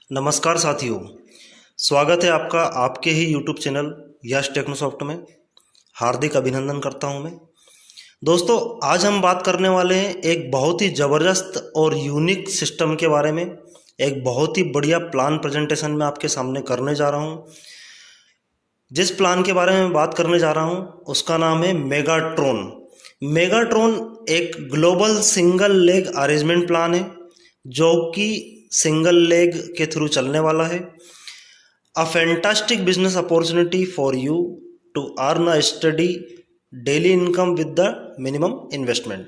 नमस्कार साथियों, स्वागत है आपका आपके ही यूट्यूब चैनल यश टेक्नोसॉफ्ट में। हार्दिक अभिनंदन करता हूं मैं। दोस्तों, आज हम बात करने वाले हैं एक बहुत ही ज़बरदस्त और यूनिक सिस्टम के बारे में। एक बहुत ही बढ़िया प्लान प्रेजेंटेशन में आपके सामने करने जा रहा हूं। जिस प्लान के बारे में बात करने जा रहा हूं उसका नाम है मेगाट्रॉन। मेगाट्रॉन एक global single leg arrangement plan है जो कि सिंगल लेग के थ्रू चलने वाला है। A fantastic business opportunity for you to earn a study daily income with the minimum investment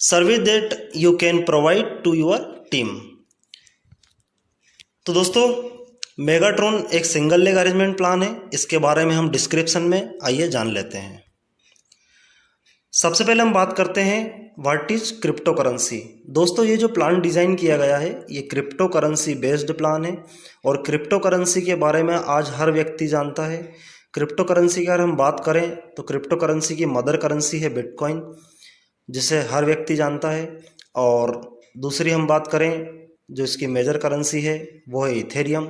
service that you can provide to your team. तो दोस्तों, Megatron एक सिंगल लेग अरेंजमेंट प्लान है। इसके बारे में हम डिस्क्रिप्शन में आइए जान लेते हैं। सबसे पहले हम बात करते हैं व्हाट इज क्रिप्टो करेंसी। दोस्तों, ये जो प्लान डिज़ाइन किया गया है ये क्रिप्टो करेंसी बेस्ड प्लान है और क्रिप्टो करेंसी के बारे में आज हर व्यक्ति जानता है। क्रिप्टो करेंसी की अगर हम बात करें तो क्रिप्टो करेंसी की मदर करेंसी है बिटकॉइन, जिसे हर व्यक्ति जानता है। और दूसरी हम बात करें जो इसकी मेजर करेंसी है वो है इथेरियम।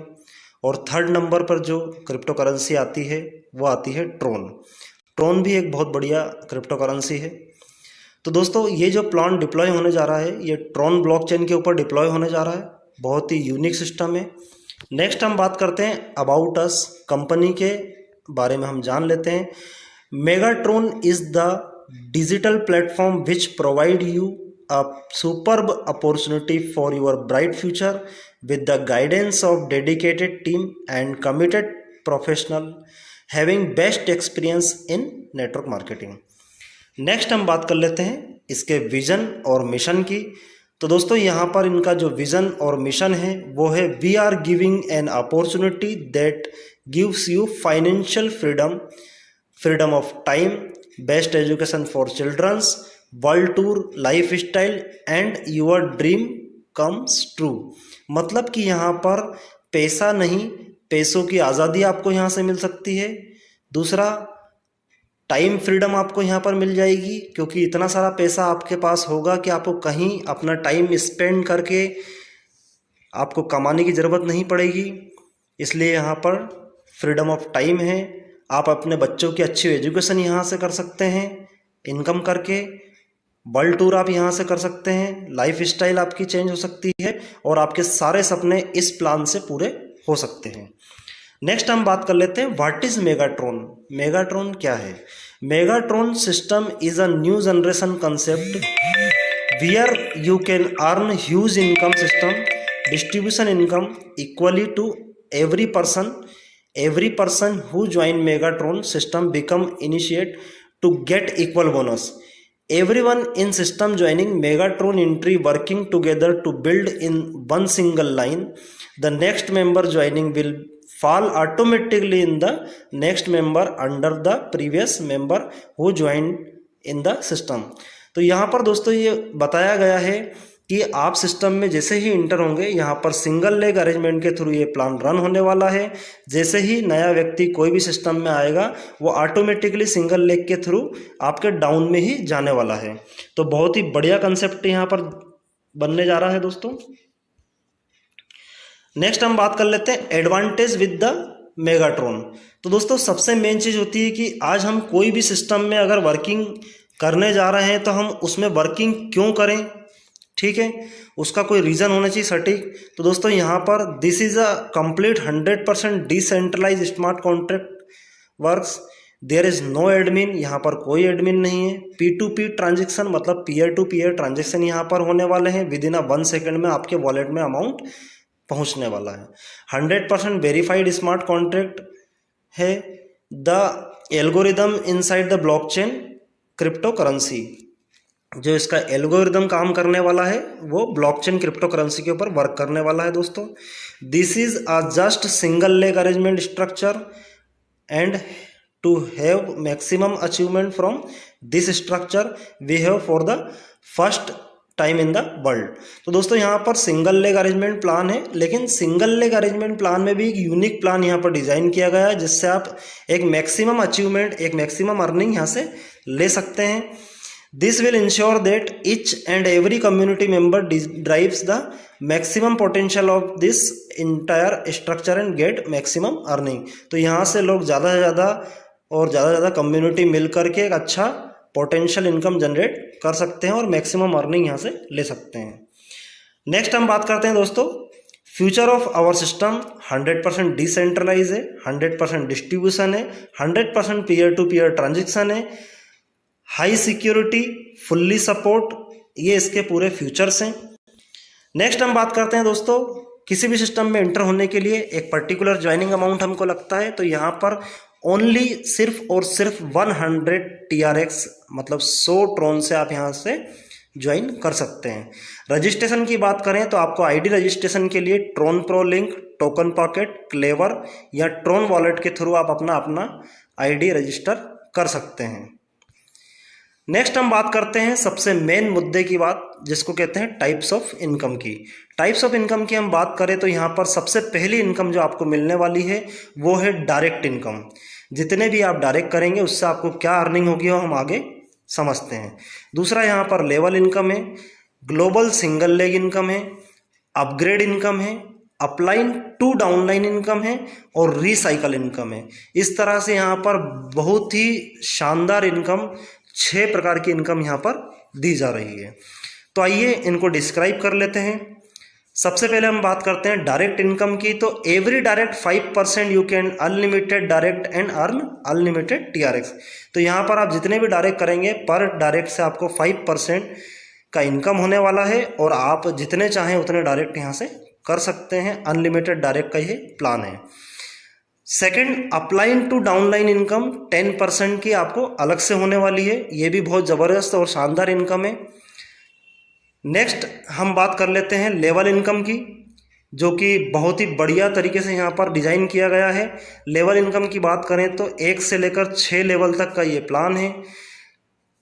और थर्ड नंबर पर जो क्रिप्टो करेंसी आती है वो आती है ट्रोन। ट्रोन भी एक बहुत बढ़िया क्रिप्टो करेंसी है। तो दोस्तों, ये जो प्लान डिप्लॉय होने जा रहा है ये ट्रोन ब्लॉकचेन के ऊपर डिप्लॉय होने जा रहा है। बहुत ही यूनिक सिस्टम है। नेक्स्ट हम बात करते हैं अबाउट अस कंपनी के बारे में हम जान लेते हैं। Megatron is the digital platform which provide you a superb opportunity for your bright future with the guidance of dedicated team and committed professional having best experience in network marketing। Next हम बात कर लेते हैं इसके vision और mission की। तो दोस्तों, यहाँ पर इनका जो विजन और मिशन है वो है we are giving an opportunity that gives you financial freedom, freedom of time, best education for childrens, world tour, life style and your dream comes true. मतलब कि यहाँ पर पैसा नहीं, पैसों की आज़ादी आपको यहाँ से मिल सकती है। दूसरा, टाइम फ्रीडम आपको यहाँ पर मिल जाएगी क्योंकि इतना सारा पैसा आपके पास होगा कि आपको कहीं अपना टाइम स्पेंड करके आपको कमाने की ज़रूरत नहीं पड़ेगी। इसलिए यहाँ पर फ्रीडम ऑफ टाइम है। आप अपने बच्चों की अच्छी एजुकेशन यहाँ से कर सकते हैं इनकम करके। वर्ल्ड टूर आप यहाँ से कर सकते हैं, लाइफ स्टाइल आपकी चेंज हो सकती है और आपके सारे सपने इस प्लान से पूरे हो सकते हैं। नेक्स्ट हम बात कर लेते हैं व्हाट इज मेगाट्रॉन। मेगाट्रॉन क्या है? Megatron system is a new generation concept where you can earn huge income system distribution income equally to every person who join Megatron system become initiate to get equal bonus. Everyone in system joining Megatron entry working together to build in one single line. The next member joining will fall automatically in the next member under the previous member who joined in the system। तो यहाँ पर दोस्तों ये बताया गया है कि आप सिस्टम में जैसे ही इंटर होंगे यहाँ पर सिंगल लेग अरेंजमेंट के थ्रू ये प्लान रन होने वाला है। जैसे ही नया व्यक्ति कोई भी सिस्टम में आएगा वो ऑटोमेटिकली सिंगल लेग के थ्रू आपके डाउन में ही जाने वाला है। तो बहुत ही बढ़िया कंसेप्ट यहाँ पर बनने जा रहा है दोस्तों। नेक्स्ट हम बात कर लेते हैं एडवांटेज विद द मेगाट्रॉन। तो दोस्तों, सबसे मेन चीज़ होती है कि आज हम कोई भी सिस्टम में अगर वर्किंग करने जा रहे हैं तो हम उसमें वर्किंग क्यों करें, ठीक है, उसका कोई रीज़न होना चाहिए सटीक। तो दोस्तों, यहाँ पर this is a complete 100% decentralise smart contract works. There is no admin, यहाँ पर कोई एडमिन नहीं है। P2P ट्रांजेक्शन मतलब पीयर टू पीयर ट्रांजेक्शन यहाँ पर होने वाले हैं। विद इन अ 1 सेकेंड में आपके वॉलेट में अमाउंट पहुँचने वाला है। 100% वेरीफाइड स्मार्ट कॉन्ट्रैक्ट है। The algorithm inside the blockchain crypto currency, जो इसका एल्गोरिदम काम करने वाला है वो ब्लॉकचेन क्रिप्टो करेंसी के ऊपर वर्क करने वाला है दोस्तों। This is a just single leg arrangement structure and to have maximum achievement from this structure we have for the first time in the world. तो दोस्तों, यहाँ पर सिंगल लेग अरेंजमेंट प्लान है, लेकिन सिंगल लेग अरेंजमेंट प्लान में भी एक unique plan यहाँ पर डिज़ाइन किया गया है जिससे आप एक मैक्सिमम अचीवमेंट, एक मैक्सिमम अर्निंग यहाँ से ले सकते हैं। This will ensure that each and every community member drives the maximum potential of this entire structure and get maximum earning. तो यहाँ से लोग ज़्यादा से ज़्यादा और ज़्यादा से ज़्यादा कम्युनिटी मिल करके एक अच्छा पोटेंशियल इनकम जनरेट कर सकते हैं और मैक्सिमम अर्निंग यहाँ से ले सकते हैं। नेक्स्ट हम बात करते हैं दोस्तों, future of our system 100% decentralise है, 100% डिस्ट्रीब्यूशन है, 100% पीयर टू पीयर ट्रांजेक्शन है, हाई सिक्योरिटी, फुल्ली सपोर्ट, ये इसके पूरे फ्यूचर्स हैं। नेक्स्ट हम बात करते हैं दोस्तों, किसी भी सिस्टम में एंटर होने के लिए एक पर्टिकुलर ज्वाइनिंग अमाउंट हमको लगता है, तो यहाँ पर ओनली सिर्फ और सिर्फ 100 TRX मतलब 100 ट्रोन से आप यहाँ से ज्वाइन कर सकते हैं। रजिस्ट्रेशन की बात करें तो आपको आईडी रजिस्ट्रेशन के लिए Tron pro link, token pocket, clever या ट्रोन वॉलेट के थ्रू आप अपना आईडी रजिस्टर कर सकते हैं। नेक्स्ट हम बात करते हैं सबसे मेन मुद्दे की बात, जिसको कहते हैं टाइप्स ऑफ इनकम की। टाइप्स ऑफ इनकम की हम बात करें तो यहाँ पर सबसे पहली इनकम जो आपको मिलने वाली है वो है डायरेक्ट इनकम। जितने भी आप डायरेक्ट करेंगे उससे आपको क्या अर्निंग होगी वो हम आगे समझते हैं। दूसरा यहाँ पर लेवल इनकम है, ग्लोबल सिंगल लेग इनकम है, अपग्रेड इनकम है, अपलाइन टू डाउनलाइन इनकम है और रिसाइकल इनकम है। इस तरह से यहाँ पर बहुत ही शानदार इनकम 6 प्रकार की इनकम यहाँ पर दी जा रही है। तो आइए इनको डिस्क्राइब कर लेते हैं। सबसे पहले हम बात करते हैं डायरेक्ट इनकम की। तो every direct 5% you can unlimited direct and earn unlimited TRX। तो यहाँ पर आप जितने भी डायरेक्ट करेंगे पर डायरेक्ट से आपको 5% का इनकम होने वाला है और आप जितने चाहें उतने डायरेक्ट यहाँ से कर सकते हैं। अनलिमिटेड डायरेक्ट का ये प्लान है। Second, upline to downline income 10% की आपको अलग से होने वाली है। ये भी बहुत ज़बरदस्त और शानदार इनकम है। नेक्स्ट हम बात कर लेते हैं लेवल इनकम की, जो कि बहुत ही बढ़िया तरीके से यहाँ पर डिज़ाइन किया गया है। लेवल इनकम की बात करें तो 1 से लेकर 6 लेवल तक का ये प्लान है।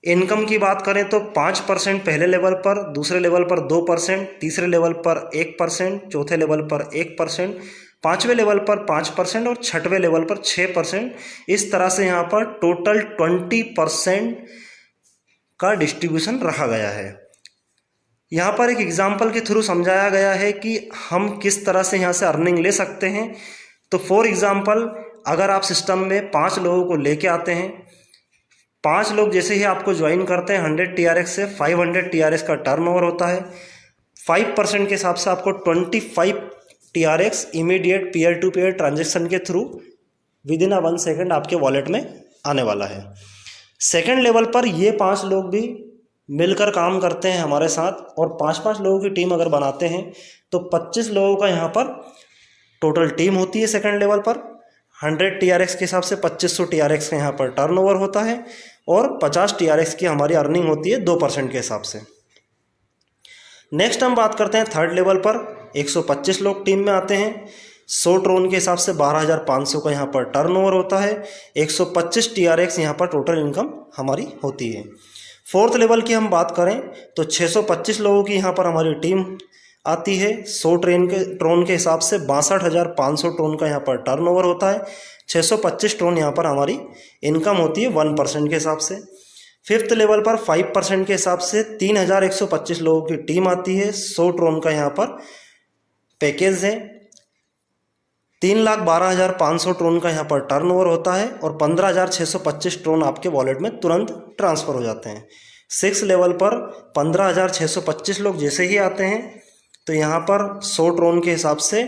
इनकम की बात करें तो 5% पहले लेवल पर, दूसरे लेवल पर 2%, तीसरे लेवल पर 1%, चौथे लेवल पर 1%, पाँचवें लेवल पर 5% और छठवें लेवल पर 6%। इस तरह से यहाँ पर टोटल 20% का डिस्ट्रीब्यूशन रखा गया है। यहाँ पर एक एग्जाम्पल के थ्रू समझाया गया है कि हम किस तरह से यहाँ से अर्निंग ले सकते हैं। तो फॉर एग्जाम्पल, अगर आप सिस्टम में 5 लोगों को लेके आते हैं, 5 लोग जैसे ही आपको ज्वाइन करते हैं 100 TRX से 500 TRX का टर्नओवर होता है। 5% के हिसाब से आपको 25 TRX immediate peer to peer transaction के थ्रू विद इन 1 सेकेंड आपके वॉलेट में आने वाला है। सेकेंड लेवल पर ये 5 लोग भी मिलकर काम करते हैं हमारे साथ और 5-5 लोगों की टीम अगर बनाते हैं तो 25 लोगों का यहाँ पर टोटल टीम होती है। सेकेंड लेवल पर 100 TRX के हिसाब से 2500 TRX का यहाँ पर टर्नओवर होता है और 50 TRX की हमारी अर्निंग होती है 2% के हिसाब से। नेक्स्ट हम बात करते हैं थर्ड लेवल पर 125 लोग टीम में आते हैं। 100 ट्रोन के हिसाब से 12,500 का यहाँ पर टर्नओवर होता है। 125 TRX यहाँ पर टोटल इनकम हमारी होती है। फोर्थ लेवल की हम बात करें तो 625 लोगों की यहाँ पर हमारी टीम आती है। 100 ट्रोन के हिसाब से 62,500 ट्रोन का यहाँ पर टर्नओवर होता है। 625 ट्रोन यहाँ पर हमारी इनकम होती है 1% के हिसाब से। फिफ्थ लेवल पर 5% के हिसाब से 3,125 लोगों की टीम आती है। 100 ट्रोन का यहाँ पर पैकेज है। 3,12,500 ट्रोन का यहाँ पर टर्नओवर होता है और 15,625 ट्रोन आपके वॉलेट में तुरंत ट्रांसफ़र हो जाते हैं। 6 लेवल पर 15,625 लोग जैसे ही आते हैं तो यहाँ पर 100 ट्रोन के हिसाब से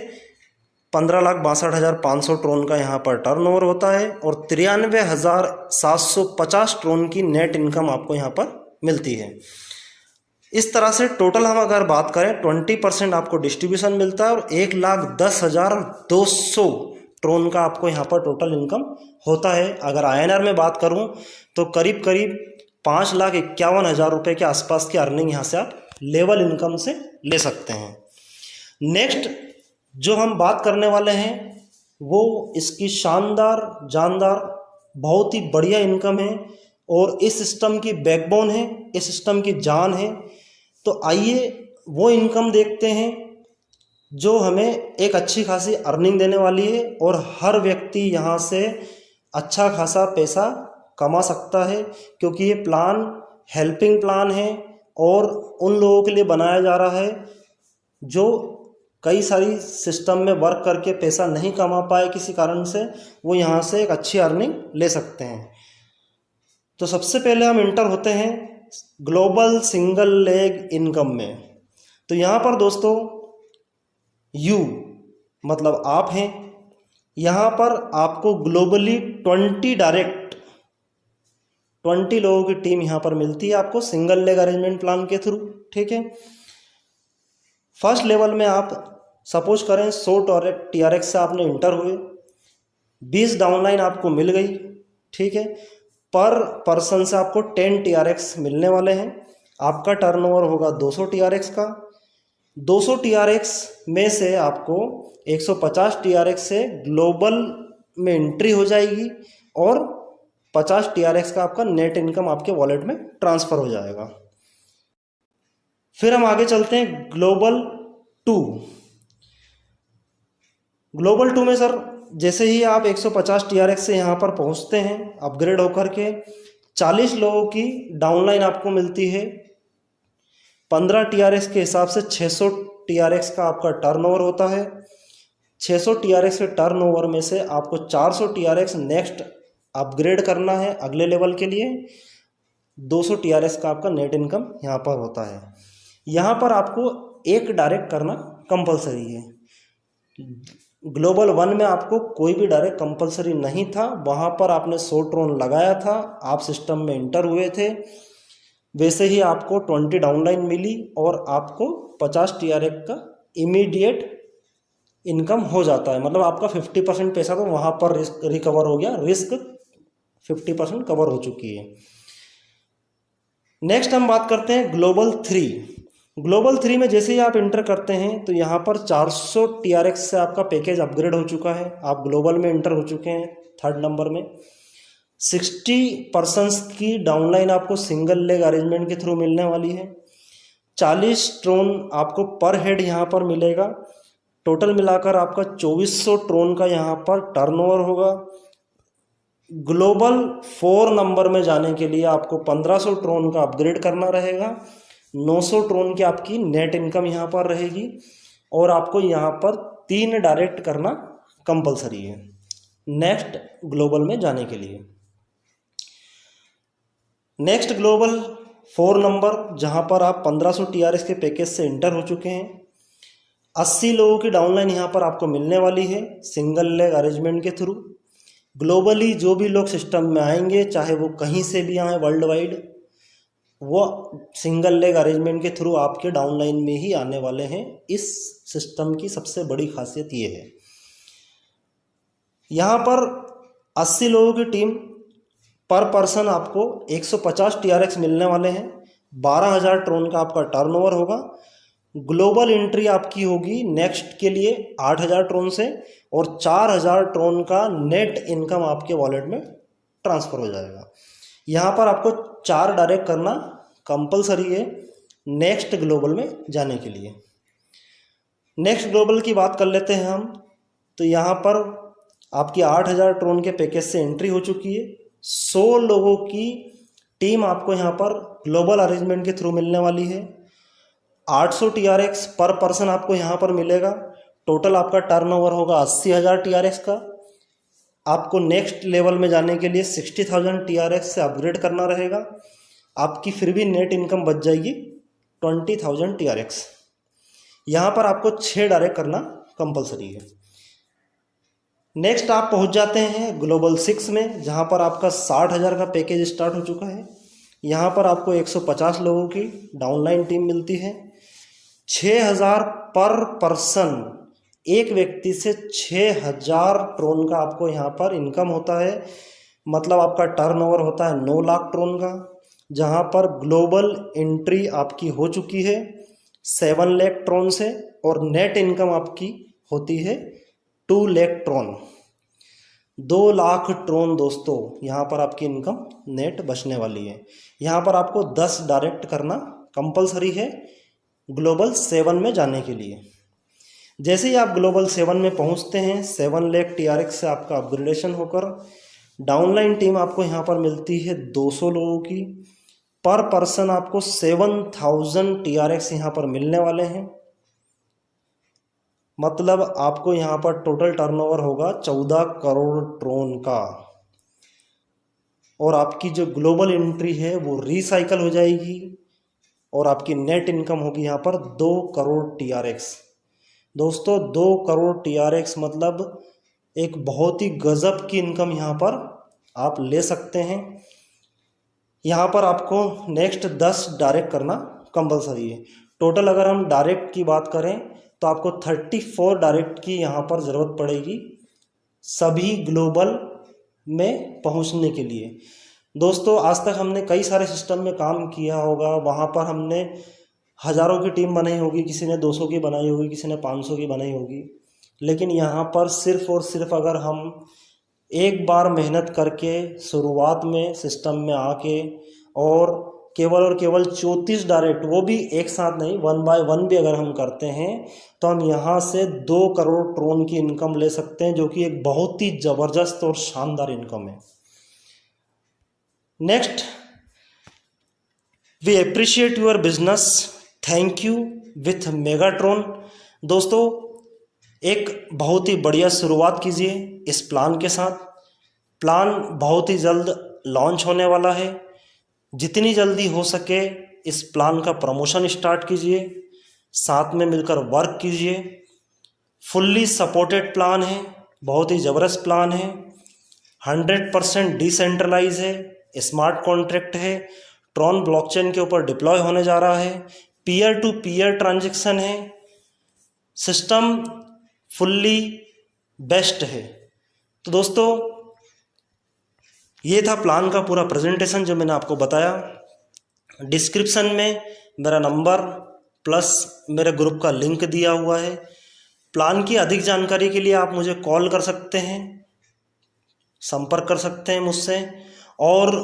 15,62,500 ट्रोन का यहाँ पर टर्नओवर होता है और 93,750 ट्रोन की नेट इनकम आपको यहाँ पर मिलती है। इस तरह से टोटल हम अगर बात करें 20% आपको डिस्ट्रीब्यूशन मिलता है और 1,10,200 ट्रोन का आपको यहाँ पर टोटल इनकम होता है। अगर INR में बात करूँ तो करीब करीब 5,51,000 रुपये के आसपास की अर्निंग यहाँ से आप लेवल इनकम से ले सकते हैं। नेक्स्ट जो हम बात करने वाले हैं वो इसकी शानदार जानदार बहुत ही बढ़िया इनकम है और इस सिस्टम की बैकबोन है, इस सिस्टम की जान है। तो आइए वो इनकम देखते हैं जो हमें एक अच्छी खासी अर्निंग देने वाली है और हर व्यक्ति यहाँ से अच्छा खासा पैसा कमा सकता है, क्योंकि ये प्लान हेल्पिंग प्लान है और उन लोगों के लिए बनाया जा रहा है जो कई सारी सिस्टम में वर्क करके पैसा नहीं कमा पाए किसी कारण से, वो यहाँ से एक अच्छी अर्निंग ले सकते हैं। तो सबसे पहले हम इंटर होते हैं ग्लोबल सिंगल लेग इनकम में। तो यहाँ पर दोस्तों यू मतलब आप हैं, यहाँ पर आपको ग्लोबली 20 लोगों की टीम यहाँ पर मिलती है आपको सिंगल लेग अरेंजमेंट प्लान के थ्रू। ठीक है, फर्स्ट लेवल में आप सपोज करें 100 TRX से आपने इंटर हुए, 20 डाउनलाइन आपको मिल गई। ठीक है, पर पर्सन से आपको 10 TRX मिलने वाले हैं। आपका टर्नओवर होगा 200 TRX का। 200 TRX में से आपको 150 TRX से ग्लोबल में एंट्री हो जाएगी और 50 TRX का आपका नेट इनकम आपके वॉलेट में ट्रांसफ़र हो जाएगा। फिर हम आगे चलते हैं ग्लोबल 2। ग्लोबल 2 में सर जैसे ही आप 150 TRX से यहाँ पर पहुँचते हैं अपग्रेड होकर के 40 लोगों की डाउनलाइन आपको मिलती है। 15 TRX के हिसाब से 600 TRX का आपका टर्नओवर होता है। 600 TRX के टर्नओवर में से आपको 400 TRX नेक्स्ट अपग्रेड करना है अगले लेवल के लिए। 200 TRX का आपका नेट इनकम यहाँ पर होता है। यहाँ पर आपको एक डायरेक्ट करना कंपलसरी है। ग्लोबल 1 में आपको कोई भी डायरेक्ट कंपलसरी नहीं था, वहाँ पर आपने 100 ट्रोन लगाया था, आप सिस्टम में इंटर हुए थे, वैसे ही आपको 20 डाउनलाइन मिली और आपको 50 TRX का इमीडिएट इनकम हो जाता है। मतलब आपका 50% पैसा तो वहाँ पर रिकवर हो गया, रिस्क 50% कवर हो चुकी है। नेक्स्ट हम बात करते हैं ग्लोबल 3। ग्लोबल 3 में जैसे ही आप इंटर करते हैं तो यहाँ पर 400 TRX से आपका पैकेज अपग्रेड हो चुका है, आप ग्लोबल में इंटर हो चुके हैं 3rd नंबर में। 60% की डाउनलाइन आपको सिंगल लेग अरेंजमेंट के थ्रू मिलने वाली है। 40 ट्रोन आपको पर हेड यहाँ पर मिलेगा। टोटल मिलाकर आपका 2400 ट्रोन का यहाँ पर टर्नओवर होगा। ग्लोबल 4 नंबर में जाने के लिए आपको 1500 ट्रोन का अपग्रेड करना रहेगा। 900 ट्रोन की आपकी नेट इनकम यहाँ पर रहेगी और आपको यहाँ पर 3 डायरेक्ट करना कंपलसरी है नेक्स्ट ग्लोबल में जाने के लिए। नेक्स्ट ग्लोबल 4 नंबर जहाँ पर आप 1500 TRX के पैकेज से इंटर हो चुके हैं। 80 लोगों की डाउनलाइन यहाँ पर आपको मिलने वाली है सिंगल लेग अरेंजमेंट के थ्रू। ग्लोबली जो भी लोग सिस्टम में आएंगे, चाहे वो कहीं से भी आए वर्ल्ड वाइड, वो सिंगल लेग अरेंजमेंट के थ्रू आपके डाउनलाइन में ही आने वाले हैं। इस सिस्टम की सबसे बड़ी खासियत ये है। यहाँ पर 80 लोगों की टीम पर पर्सन आपको 150 TRX मिलने वाले हैं। 12,000 ट्रोन का आपका टर्नओवर होगा। ग्लोबल एंट्री आपकी होगी नेक्स्ट के लिए 8,000 ट्रोन से और 4,000 ट्रोन का नेट इनकम आपके वॉलेट में ट्रांसफ़र हो जाएगा। यहाँ पर आपको 4 डायरेक्ट करना कंपलसरी है नेक्स्ट ग्लोबल में जाने के लिए। नेक्स्ट ग्लोबल की बात कर लेते हैं हम। तो यहाँ पर आपकी 8,000 ट्रोन के पैकेज से एंट्री हो चुकी है। 100 लोगों की टीम आपको यहाँ पर ग्लोबल अरेंजमेंट के थ्रू मिलने वाली है। 800 TRX पर पर्सन आपको यहाँ पर मिलेगा। टोटल आपका टर्नओवर होगा 80,000 TRX का। आपको नेक्स्ट लेवल में जाने के लिए 60,000 TRX से अपग्रेड करना रहेगा। आपकी फिर भी नेट इनकम बच जाएगी 20,000 TRX। यहाँ पर आपको 6 डायरेक्ट करना कंपलसरी है। नेक्स्ट आप पहुँच जाते हैं ग्लोबल 6 में, जहाँ पर आपका 60,000 का पैकेज स्टार्ट हो चुका है। यहाँ पर आपको 150 लोगों की डाउनलाइन टीम मिलती है। 6,000 पर पर्सन, एक व्यक्ति से 6,000 ट्रोन का आपको यहाँ पर इनकम होता है। मतलब आपका टर्नओवर होता है 9 लाख ट्रोन का, जहाँ पर ग्लोबल एंट्री आपकी हो चुकी है 7 लाख ट्रोन से और नेट इनकम आपकी होती है 2 लाख ट्रोन। 2 लाख ट्रोन दोस्तों यहाँ पर आपकी इनकम नेट बचने वाली है। यहाँ पर आपको 10 डायरेक्ट करना कंपलसरी है ग्लोबल 7 में जाने के लिए। जैसे ही आप ग्लोबल 7 में पहुँचते हैं 7 लाख TRX से आपका अपग्रेडेशन होकर डाउनलाइन टीम आपको यहाँ पर मिलती है 200 लोगों की। पर पर्सन आपको 7000 TRX यहाँ पर मिलने वाले हैं। मतलब आपको यहाँ पर टोटल टर्नओवर होगा 14 करोड़ ट्रोन का। और आपकी जो ग्लोबल एंट्री है वो रिसाइकल हो जाएगी और आपकी नेट इनकम होगी यहाँ पर 2 करोड़ TRX। दोस्तों 2 करोड़ TRX मतलब एक बहुत ही गजब की इनकम यहाँ पर आप ले सकते हैं। यहाँ पर आपको नेक्स्ट 10 डायरेक्ट करना कंपलसरी है। टोटल अगर हम डायरेक्ट की बात करें तो आपको 34 डायरेक्ट की यहाँ पर ज़रूरत पड़ेगी सभी ग्लोबल में पहुँचने के लिए। दोस्तों आज तक हमने कई सारे सिस्टम में काम किया होगा, वहाँ पर हमने हज़ारों की टीम बनाई होगी, किसी ने 200 की बनाई होगी, किसी ने 500 की बनाई होगी। लेकिन यहाँ पर सिर्फ और सिर्फ अगर हम एक बार मेहनत करके शुरुआत में सिस्टम में आके और केवल 34 डायरेक्ट, वो भी एक साथ नहीं, 1 बाय 1 भी अगर हम करते हैं तो हम यहाँ से 2 करोड़ ट्रोन की इनकम ले सकते हैं, जो कि एक बहुत ही ज़बरदस्त और शानदार इनकम है। Next, we appreciate your business, thank you with Megatron. दोस्तों एक बहुत ही बढ़िया शुरुआत कीजिए इस प्लान के साथ। प्लान बहुत ही जल्द लॉन्च होने वाला है। जितनी जल्दी हो सके इस प्लान का प्रमोशन स्टार्ट कीजिए, साथ में मिलकर वर्क कीजिए। फुल्ली सपोर्टेड प्लान है, बहुत ही ज़बरदस्त प्लान है, 100% डिसेंट्रलाइज है, स्मार्ट कॉन्ट्रैक्ट है, ट्रॉन ब्लॉकचेन के ऊपर डिप्लॉय होने जा रहा है, पीयर टू पीयर ट्रांजैक्शन है, सिस्टम फुल्ली बेस्ट है। तो दोस्तों ये था प्लान का पूरा प्रेजेंटेशन जो मैंने आपको बताया। डिस्क्रिप्शन में मेरा नंबर प्लस मेरे ग्रुप का लिंक दिया हुआ है। प्लान की अधिक जानकारी के लिए आप मुझे कॉल कर सकते हैं, संपर्क कर सकते हैं मुझसे। और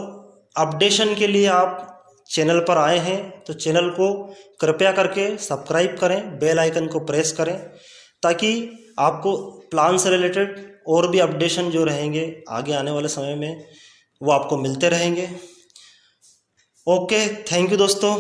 अपडेशन के लिए आप चैनल पर आए हैं तो चैनल को कृपया करके सब्सक्राइब करें, बेल आइकन को प्रेस करें, ताकि आपको प्लान से रिलेटेड और भी अपडेशन जो रहेंगे आगे आने वाले समय में वो आपको मिलते रहेंगे। ओके, थैंक यू दोस्तों।